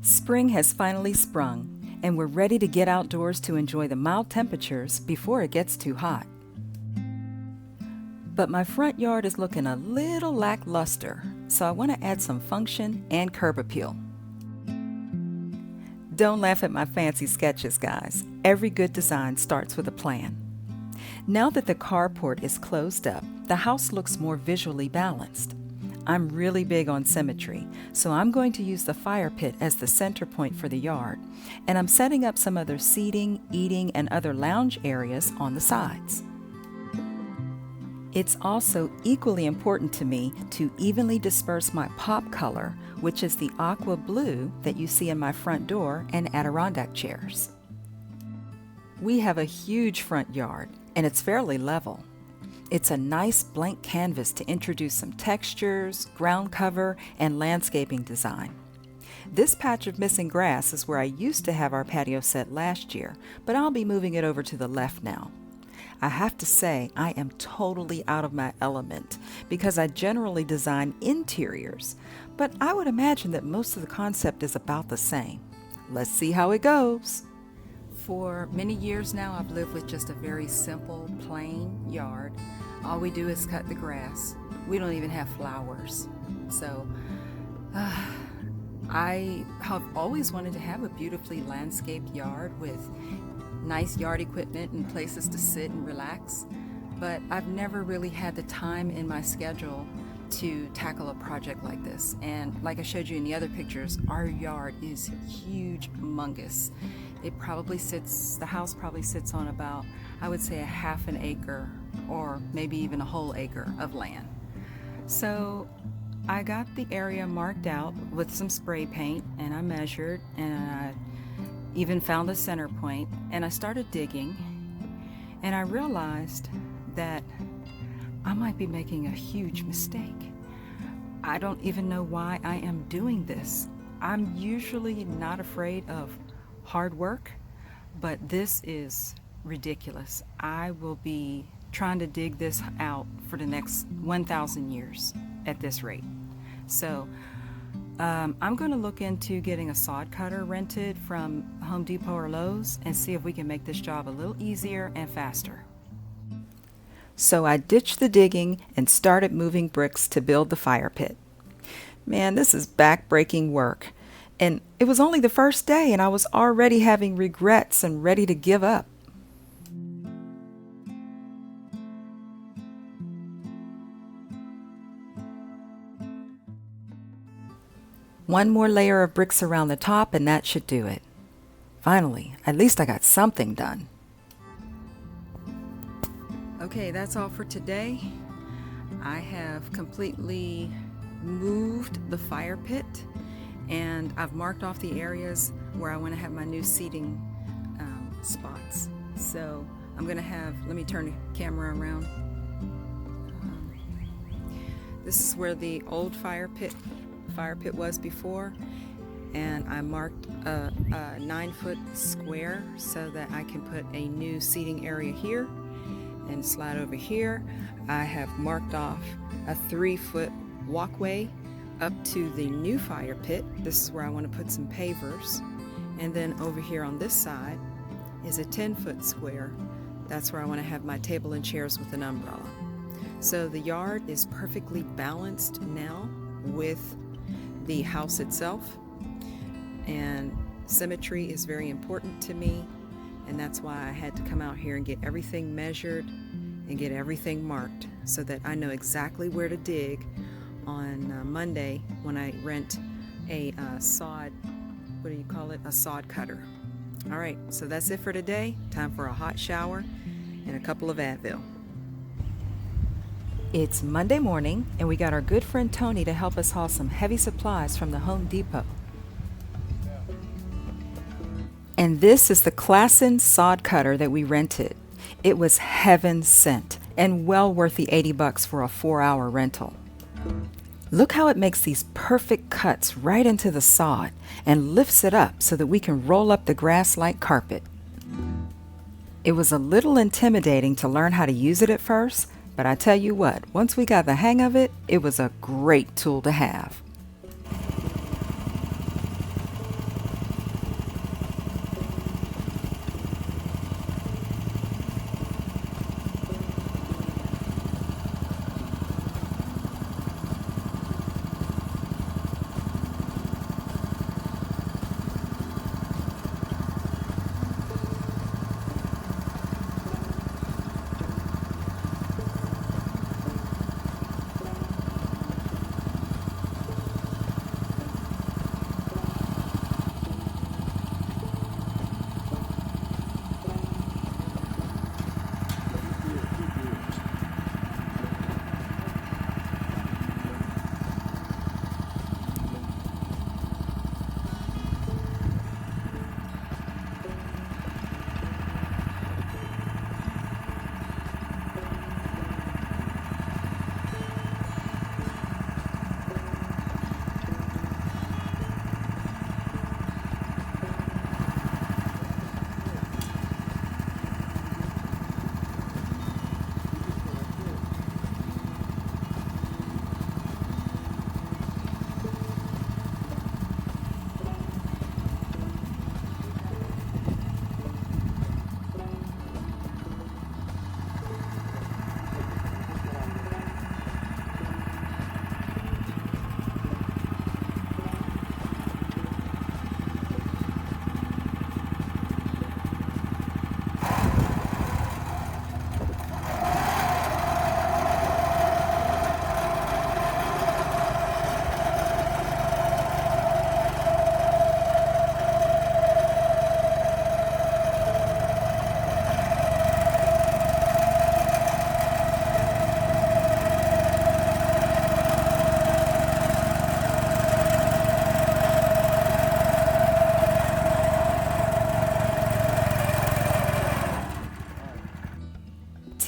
Spring has finally sprung, and we're ready to get outdoors to enjoy the mild temperatures before it gets too hot. But my front yard is looking a little lackluster, so I want to add some function and curb appeal. Don't laugh at my fancy sketches, guys. Every good design starts with a plan. Now that the carport is closed up, the house looks more visually balanced. I'm really big on symmetry, so I'm going to use the fire pit as the center point for the yard, and I'm setting up some other seating, eating, and other lounge areas on the sides. It's also equally important to me to evenly disperse my pop color, which is the aqua blue that you see in my front door and Adirondack chairs. We have a huge front yard, and it's fairly level. It's a nice blank canvas to introduce some textures, ground cover, and landscaping design. This patch of missing grass is where I used to have our patio set last year, but I'll be moving it over to the left now. I have to say I am totally out of my element because I generally design interiors, but I would imagine that most of the concept is about the same. Let's see how it goes. For many years now, I've lived with just a very simple, plain yard. All we do is cut the grass. We don't even have flowers. So I have always wanted to have a beautifully landscaped yard with nice yard equipment and places to sit and relax, but I've never really had the time in my schedule to tackle a project like this. And like I showed you in the other pictures, our yard is huge, humongous. The house probably sits on about, I would say, a half an acre or maybe even a whole acre of land. So I got the area marked out with some spray paint, and I measured, and I even found a center point, and I started digging, and I realized that I might be making a huge mistake. I don't even know why I am doing this. I'm usually not afraid of hard work, but this is ridiculous. I will be trying to dig this out for the next 1,000 years at this rate. So I'm going to look into getting a sod cutter rented from Home Depot or Lowe's and see if we can make this job a little easier and faster. So I ditched the digging and started moving bricks to build the fire pit. Man, this is back-breaking work. And it was only the first day, and I was already having regrets and ready to give up. One more layer of bricks around the top, and that should do it. Finally, at least I got something done. Okay, that's all for today. I have completely moved the fire pit, and I've marked off the areas where I want to have my new seating spots. So I'm going to let me turn the camera around. This is where the old fire pit was before, and I marked a 9-foot square so that I can put a new seating area here and slide over here. I have marked off a 3-foot walkway up to the new fire pit. This is where I want to put some pavers, and then over here on this side is a 10-foot square. That's where I want to have my table and chairs with an umbrella. So the yard is perfectly balanced now with the house itself, and symmetry is very important to me, and that's why I had to come out here and get everything measured and get everything marked so that I know exactly where to dig on Monday when I rent a sod cutter. All right, so that's it for today. Time for a hot shower and a couple of Advil. It's Monday morning, and we got our good friend Tony to help us haul some heavy supplies from the Home Depot. And this is the Klassen sod cutter that we rented. It was heaven sent and well worth the $80 for a 4-hour rental. Look how it makes these perfect cuts right into the sod and lifts it up so that we can roll up the grass like carpet. It was a little intimidating to learn how to use it at first, but I tell you what, once we got the hang of it, it was a great tool to have.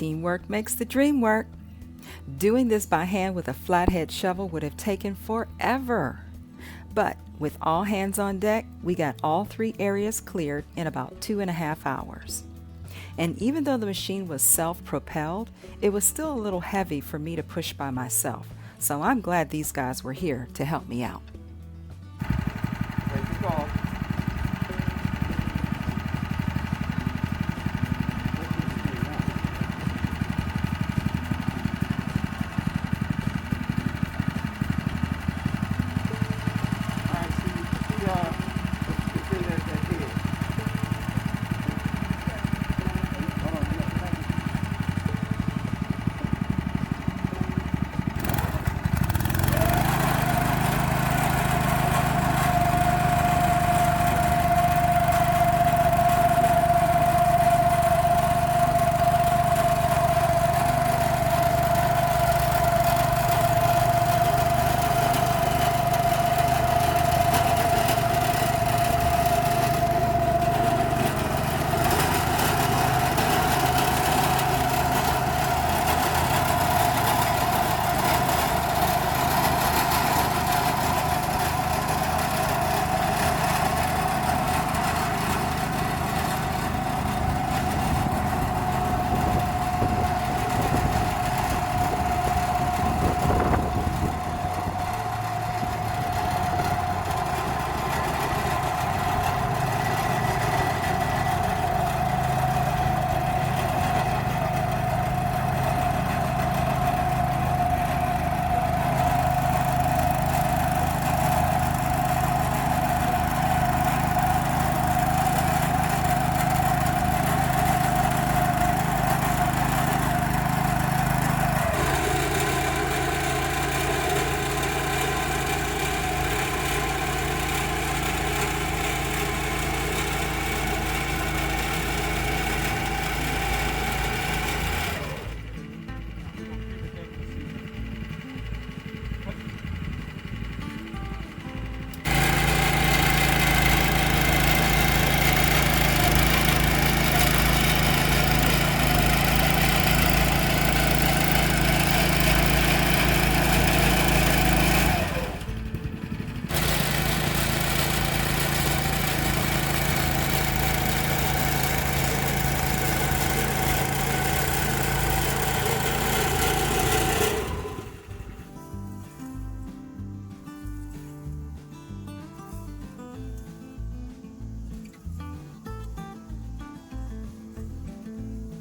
Teamwork makes the dream work. Doing this by hand with a flathead shovel would have taken forever. But with all hands on deck, we got all 3 areas cleared in about 2.5 hours. And even though the machine was self-propelled, it was still a little heavy for me to push by myself. So I'm glad these guys were here to help me out.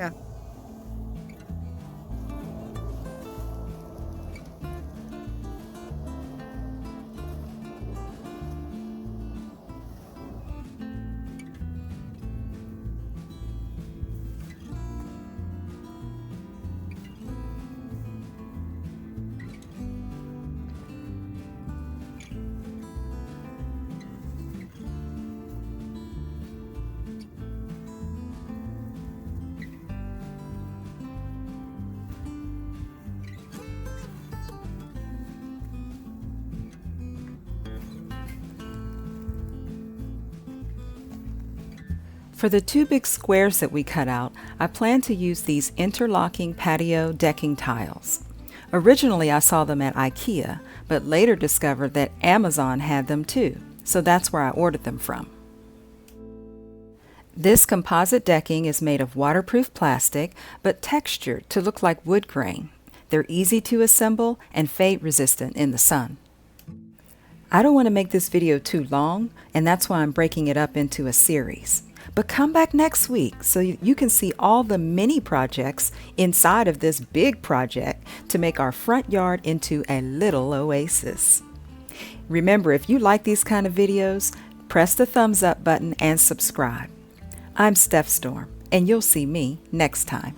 Yeah. For the 2 big squares that we cut out, I plan to use these interlocking patio decking tiles. Originally I saw them at IKEA, but later discovered that Amazon had them too, so that's where I ordered them from. This composite decking is made of waterproof plastic, but textured to look like wood grain. They're easy to assemble and fade resistant in the sun. I don't want to make this video too long, and that's why I'm breaking it up into a series. But come back next week so you can see all the mini projects inside of this big project to make our front yard into a little oasis. Remember, if you like these kind of videos, press the thumbs up button and subscribe. I'm Steph Storm, and you'll see me next time.